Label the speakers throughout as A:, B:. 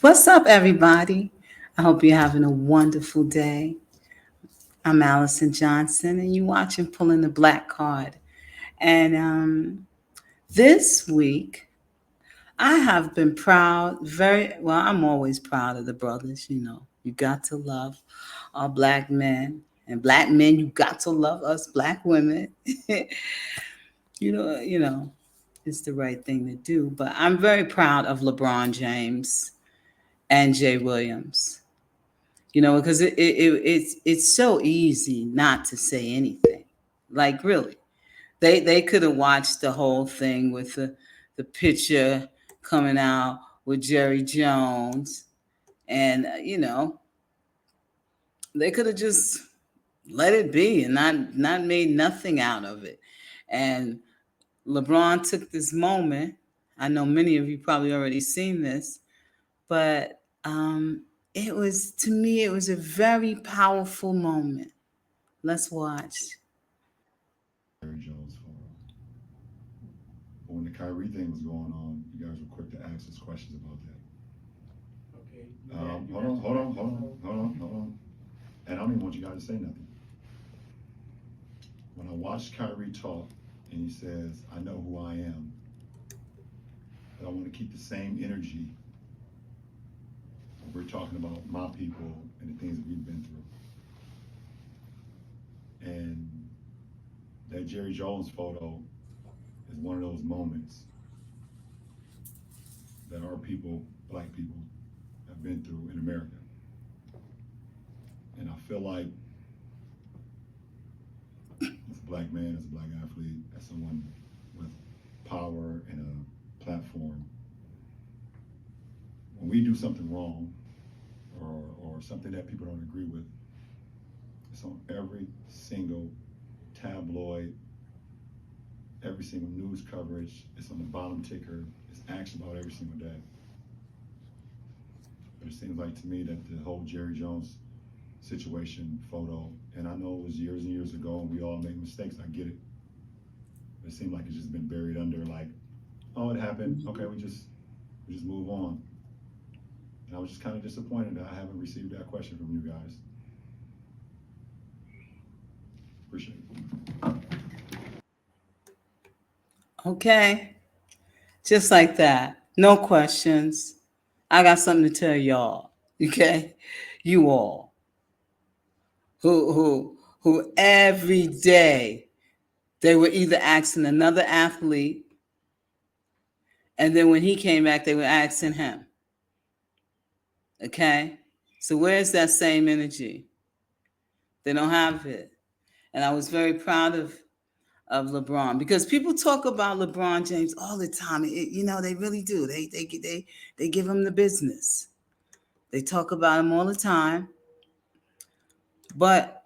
A: What's up, everybody? I hope you're having a wonderful day. I'm Allison Johnson, and you're watching Pulling the Black Card. And this week, I have been proud, very well, I'm always proud of the brothers. You got to love our black men. And black men, you got to love us black women. you know, it's the right thing to do. But I'm very proud of LeBron James and Jay Williams. Because it's so easy not to say anything. Like really, they could have watched the whole thing with the picture coming out with Jerry Jones, and they could have just let it be and not made nothing out of it. And LeBron took this moment. I know many of you probably already seen this, but it was, to me, it was a very powerful moment. Let's watch.
B: Jerry Jones for. But when the Kyrie thing was going on, you guys were quick to ask us questions about
C: Okay.
B: that. Hold on. And I don't even want you guys to say nothing. When I watched Kyrie talk and he says, I know who I am, but I want to keep the same energy when we're talking about my people and the things that we've been through. And that Jerry Jones photo is one of those moments that our people, black people, have been through in America. And I feel like, as a black man, as a black athlete, as someone with power and a platform, when we do something wrong or something that people don't agree with, it's on every single tabloid, every single news coverage. It's on the bottom ticker. It's asked about every single day. But it seems like to me that the whole Jerry Jones situation photo, and I know it was years and years ago and we all make mistakes, I get it. But it seemed like it's just been buried under like, oh, it happened. Okay, we just move on. And I was just kind of disappointed that I haven't received that question from you guys. Appreciate it.
A: Okay, just like that. No questions. I got something to tell y'all. Okay, you all who every day they were either asking another athlete, and then when he came back, they were asking him. Okay, so where's that same energy? They don't have it. And I was very proud of LeBron, because people talk about LeBron James all the time. They really do. They give him the business. They talk about him all the time. But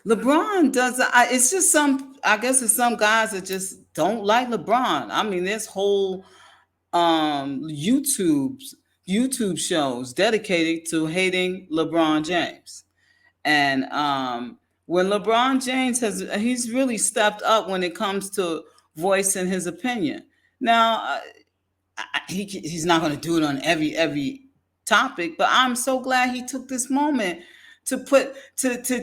A: LeBron does. It's just some. I guess it's some guys that just don't like LeBron. I mean, there's whole YouTube shows dedicated to hating LeBron James. And when LeBron James he's really stepped up when it comes to voicing his opinion. Now, he's not going to do it on every topic, but I'm so glad he took this moment to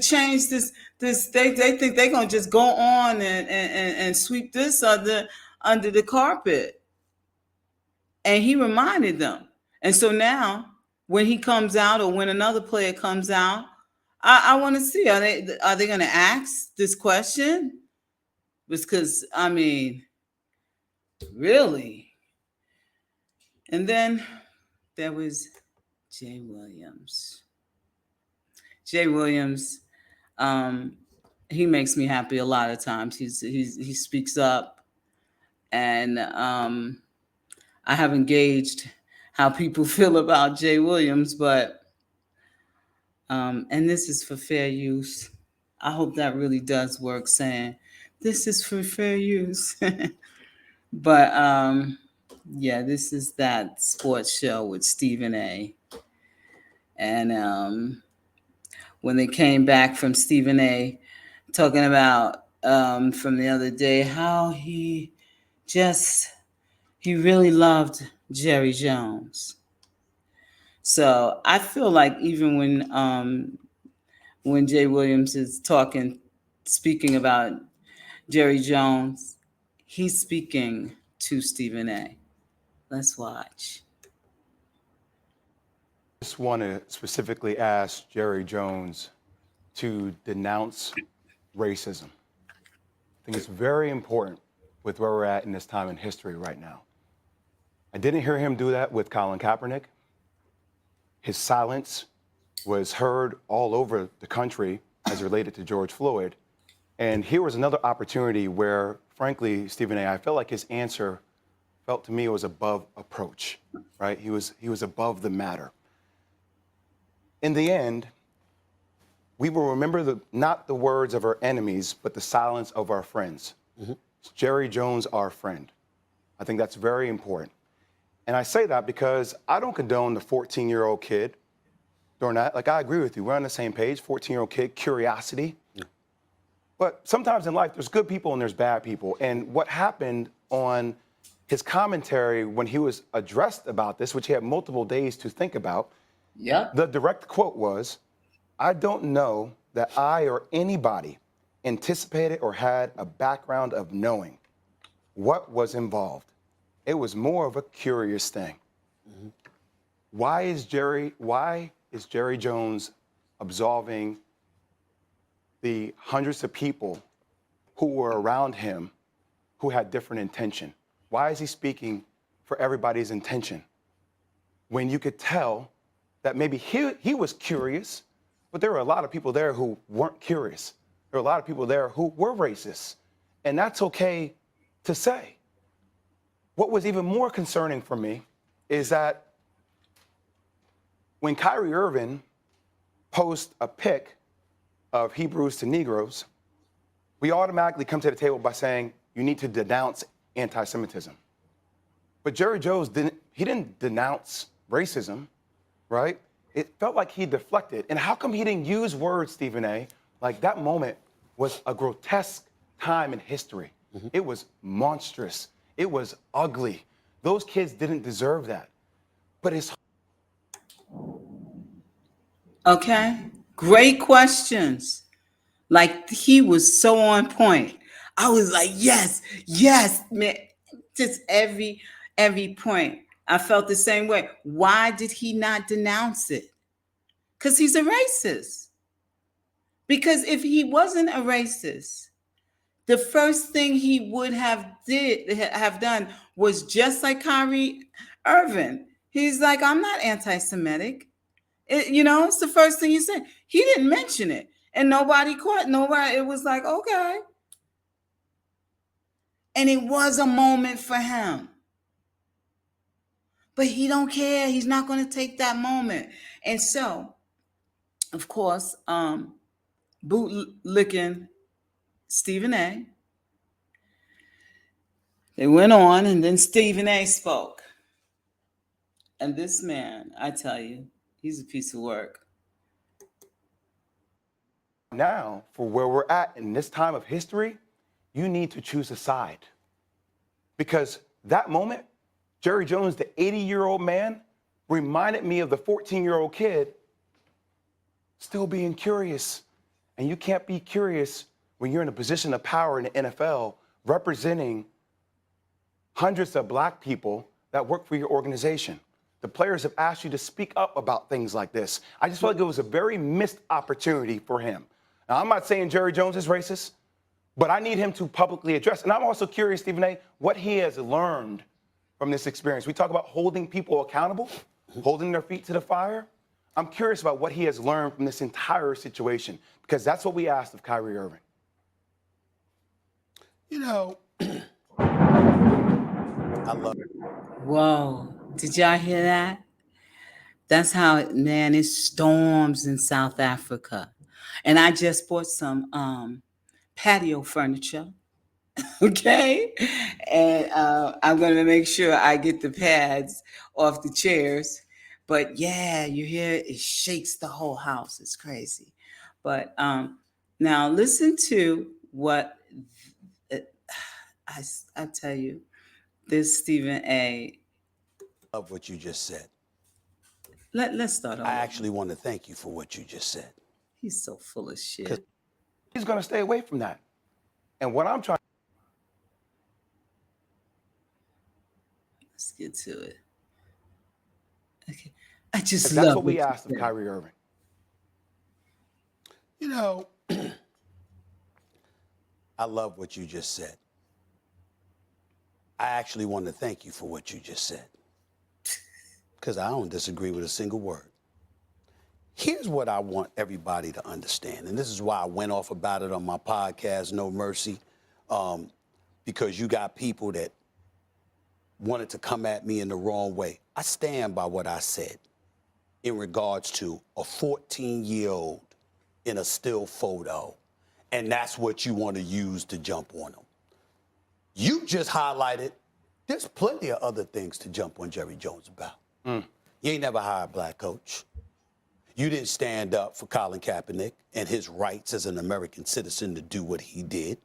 A: change this. They think they're going to just go on and sweep this under the carpet, and he reminded them. And so now, when he comes out or when another player comes out, I want to see, are they going to ask this question? Because I mean, really. And then there was Jay Williams. Jay Williams, um, he makes me happy a lot of times. He speaks up, and I haven't gauged how people feel about Jay Williams, but and this is for fair use. I hope that really does work, saying this is for fair use. But yeah, this is that sports show with Stephen A. And when they came back from Stephen A. talking about from the other day how he really loved Jerry Jones. So I feel like even when Jay Williams is speaking about Jerry Jones, he's speaking to Stephen A. Let's watch.
D: Just want to specifically ask Jerry Jones to denounce racism. I think it's very important with where we're at in this time in history right now. I didn't hear him do that with Colin Kaepernick. His silence was heard all over the country as related to George Floyd. And here was another opportunity where, frankly, Stephen A., I felt like his answer felt to me was above approach, right? He was above the matter. In the end, we will remember not the words of our enemies, but the silence of our friends. Mm-hmm. Jerry Jones, our friend. I think that's very important. And I say that because I don't condone the 14-year-old kid doing that. Like, I agree with you. We're on the same page, 14-year-old kid, curiosity. Yeah. But sometimes in life, there's good people and there's bad people. And what happened on his commentary when he was addressed about this, which he had multiple days to think about, the direct quote was, "I don't know that I or anybody anticipated or had a background of knowing what was involved. It was more of a curious thing." Mm-hmm. Why is Jerry Jones absolving the hundreds of people who were around him who had different intention? Why is he speaking for everybody's intention when you could tell that maybe he was curious, but there were a lot of people there who weren't curious? There were a lot of people there who were racist, and that's okay to say. What was even more concerning for me is that when Kyrie Irving posts a pic of Hebrews to Negroes, we automatically come to the table by saying you need to denounce anti-Semitism. But Jerry Jones didn't denounce racism, right? It felt like he deflected. And how come he didn't use words, Stephen A., like that moment was a grotesque time in history? Mm-hmm. It was monstrous. It was ugly. Those kids didn't deserve that. But it's...
A: Okay. Great questions. Like, he was so on point. I was like, yes, man. Just every point. I felt the same way. Why did he not denounce it? Because he's a racist. Because if he wasn't a racist, the first thing he would have done was just like Kyrie Irving. He's like, I'm not anti-Semitic. It's the first thing he said. He didn't mention it. And nobody caught, nobody. It was like, okay. And it was a moment for him. But he don't care. He's not going to take that moment. And so, of course, bootlicking Stephen A. They went on, and then Stephen A. spoke. And this man, I tell you, he's a piece of work.
D: Now, for where we're at in this time of history, you need to choose a side. Because that moment, Jerry Jones, the 80-year-old man, reminded me of the 14-year-old kid still being curious. And you can't be curious when you're in a position of power in the NFL representing hundreds of black people that work for your organization. The players have asked you to speak up about things like this. I just felt like it was a very missed opportunity for him. Now, I'm not saying Jerry Jones is racist, but I need him to publicly address. And I'm also curious, Stephen A., what he has learned from this experience. We talk about holding people accountable, holding their feet to the fire. I'm curious about what he has learned from this entire situation, because that's what we asked of Kyrie Irving.
E: I love it.
A: Whoa. Did y'all hear that? That's how, man, it storms in South Africa. And I just bought some patio furniture. Okay. And I'm going to make sure I get the pads off the chairs. But yeah, you hear it shakes the whole house. It's crazy. But now listen to what I tell you, this Stephen A.
E: Love what you just said.
A: Let's start
E: I
A: over.
E: actually want to thank you for what you just said.
A: He's so full of shit.
D: He's going to stay away from that. And what I'm trying
A: Let's get to it. Okay. I just
D: is
A: love
D: that's what we
A: you
D: asked of
A: said.
D: Kyrie Irving.
E: You know, I love what you just said. I actually want to thank you for what you just said. Because I don't disagree with a single word. Here's what I want everybody to understand, and this is why I went off about it on my podcast, No Mercy, because you got people that wanted to come at me in the wrong way. I stand by what I said in regards to a 14-year-old in a still photo, and that's what you want to use to jump on them. You just highlighted there's plenty of other things to jump on Jerry Jones about. You ain't never hired a black coach. You didn't stand up for Colin Kaepernick and his rights as an American citizen to do what he did.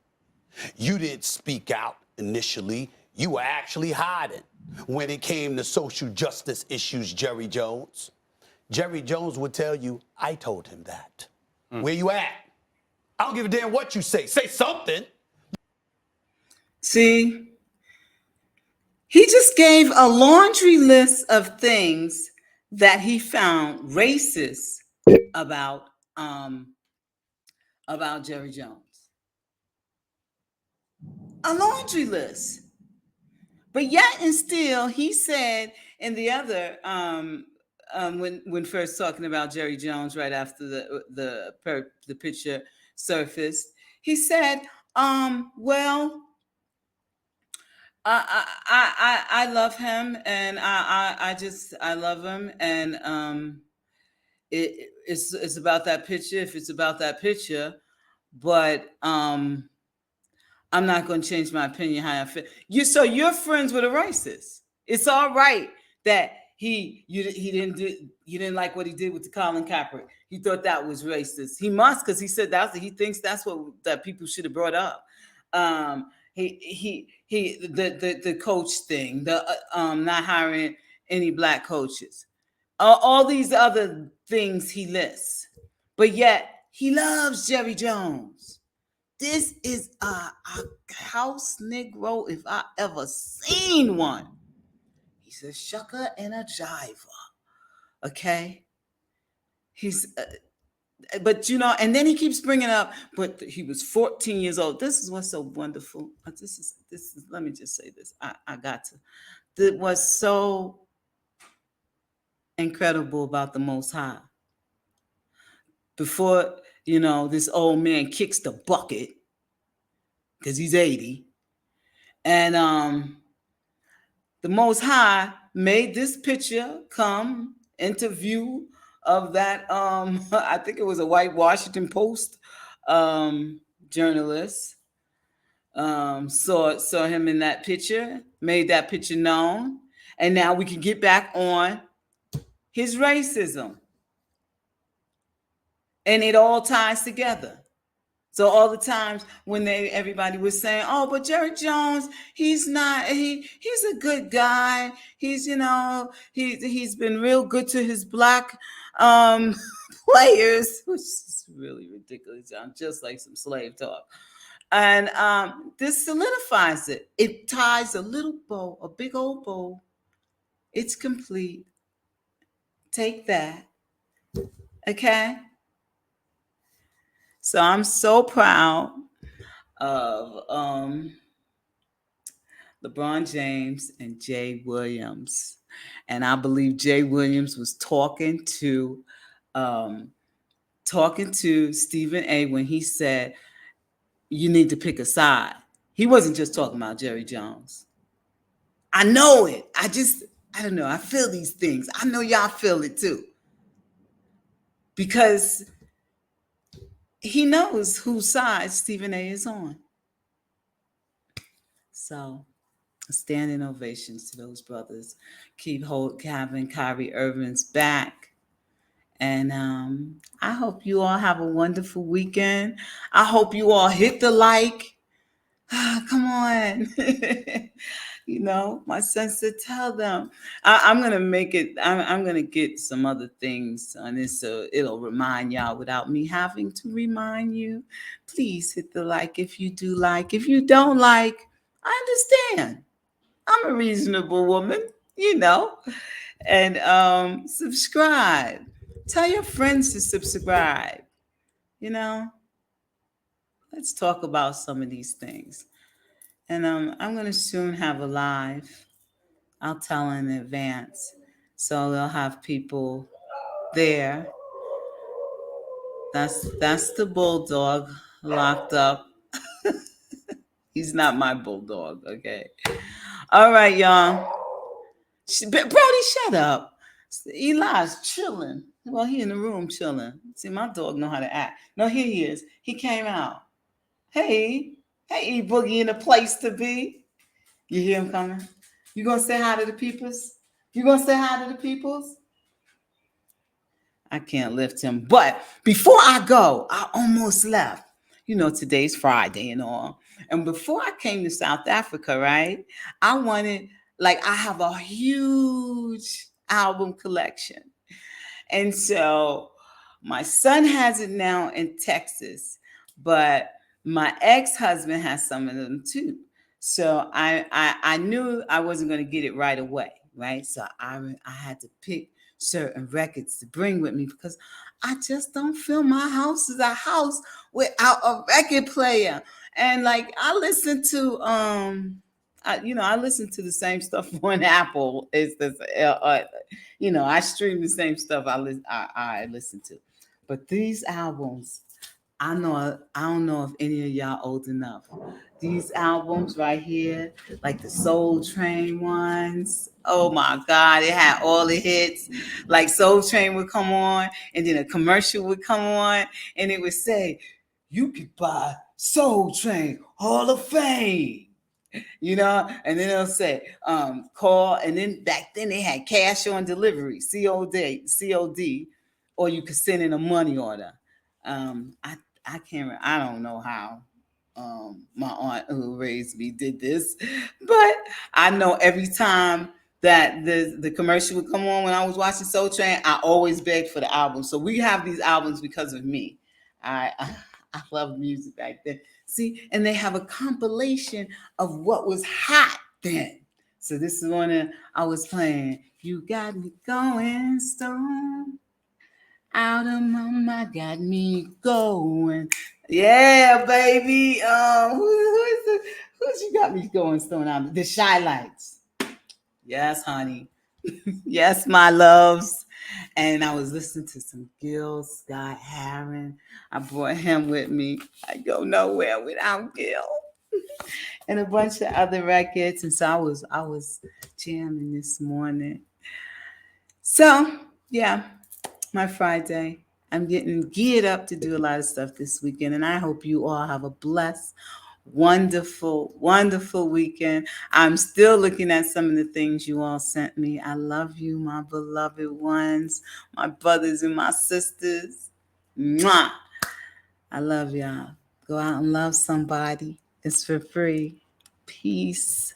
E: You didn't speak out initially. You were actually hiding when it came to social justice issues, Jerry Jones. Jerry Jones would tell you, I told him that. Where you at? I don't give a damn what you say. Say something.
A: See, he just gave a laundry list of things that he found racist about Jerry Jones. A laundry list. But yet and still, he said in the other when first talking about Jerry Jones right after the picture surfaced, he said, well, I love him, and I love him, and it's about that picture. If it's about that picture, but I'm not going to change my opinion how I feel. So you're friends with a racist. It's all right that he didn't like what he did with the Colin Kaepernick. He thought that was racist. He must, because he said he thinks that's what that people should have brought up. The coach thing, the not hiring any black coaches, all these other things he lists, but yet he loves Jerry Jones. This is a house Negro if I ever seen one. He's a shucker and a jiver. Okay, he's. But and then he keeps bringing up, but he was 14 years old. This is what's so wonderful. This is. Let me just say this. I got to. That was so incredible about the Most High. Before this old man kicks the bucket because he's 80, and the Most High made this picture come into view of that. I think it was a white Washington Post journalist. Saw him in that picture, made that picture known, and now we can get back on his racism, and it all ties together. So all the times when everybody was saying, "Oh, but Jerry Jones, he's not. He's a good guy. He's he's been real good to his black players," which is really ridiculous. Sounds just like some slave talk. And this solidifies it. It ties a little bow, a big old bow. It's complete. Take that, okay? So I'm so proud of LeBron James and Jay Williams. And I believe Jay Williams was talking to Stephen A. when he said, you need to pick a side. He wasn't just talking about Jerry Jones. I know it. I don't know. I feel these things. I know y'all feel it too. Because he knows whose side Stephen A. is on. So, standing ovations to those brothers. Keep having Kyrie Irving's back. And I hope you all have a wonderful weekend. I hope you all hit the like. Come on. My son said, tell them. I'm gonna make it. I'm gonna get some other things on this so it'll remind y'all without me having to remind you. Please hit the like if you do like. If you don't like, I understand. I'm a reasonable woman, you know. And subscribe. Tell your friends to subscribe. You know, let's talk about some of these things. And I'm gonna soon have a live. I'll tell in advance. So they'll have people there. That's the bulldog locked up. He's not my bulldog, okay? All right, y'all. Brody, shut up. Eli's chilling. Well, he in the room chilling. See, my dog know how to act. No, here he is. He came out. Hey, hey, E Boogie in the place to be. You hear him coming? You gonna say hi to the peoples? You gonna say hi to the peoples? I can't lift him. But before I go, I almost left. Today's Friday and all. And before I came to South Africa, right, I have a huge album collection. And so my son has it now in Texas, but my ex-husband has some of them too. So I knew I wasn't going to get it right away, right? So I had to pick certain records to bring with me because I just don't feel my house is a house without a record player. And I listen to I listen to the same stuff on Apple. It's this I stream the same stuff I listen to. But these albums, I don't know if any of y'all old enough. These albums right here, like the Soul Train ones. Oh my God, it had all the hits. Like Soul Train would come on, and then a commercial would come on, and it would say, "You could buy Soul Train Hall of Fame." And then it'll say, call, and then back then they had cash on delivery, COD, or you could send in a money order. I can't, I don't know how my aunt who raised me did this, but I know every time that the commercial would come on when I was watching Soul Train, I always begged for the album. So we have these albums because of me. I love music back then. See, and they have a compilation of what was hot then. So this is one I was playing. You got me going stone. Out of my mind, got me going. Yeah, baby. Who's you got me going stone out? The Shy Lights. Yes, honey. Yes, my loves. And I was listening to some Gil Scott Heron. I brought him with me. I go nowhere without Gil. And a bunch of other records. And so I was jamming this morning. So yeah, my Friday. I'm getting geared up to do a lot of stuff this weekend. And I hope you all have a blessed, wonderful, wonderful weekend. I'm still looking at some of the things you all sent me. I love you, my beloved ones, my brothers and my sisters. Mwah! I love y'all. Go out and love somebody. It's for free. Peace.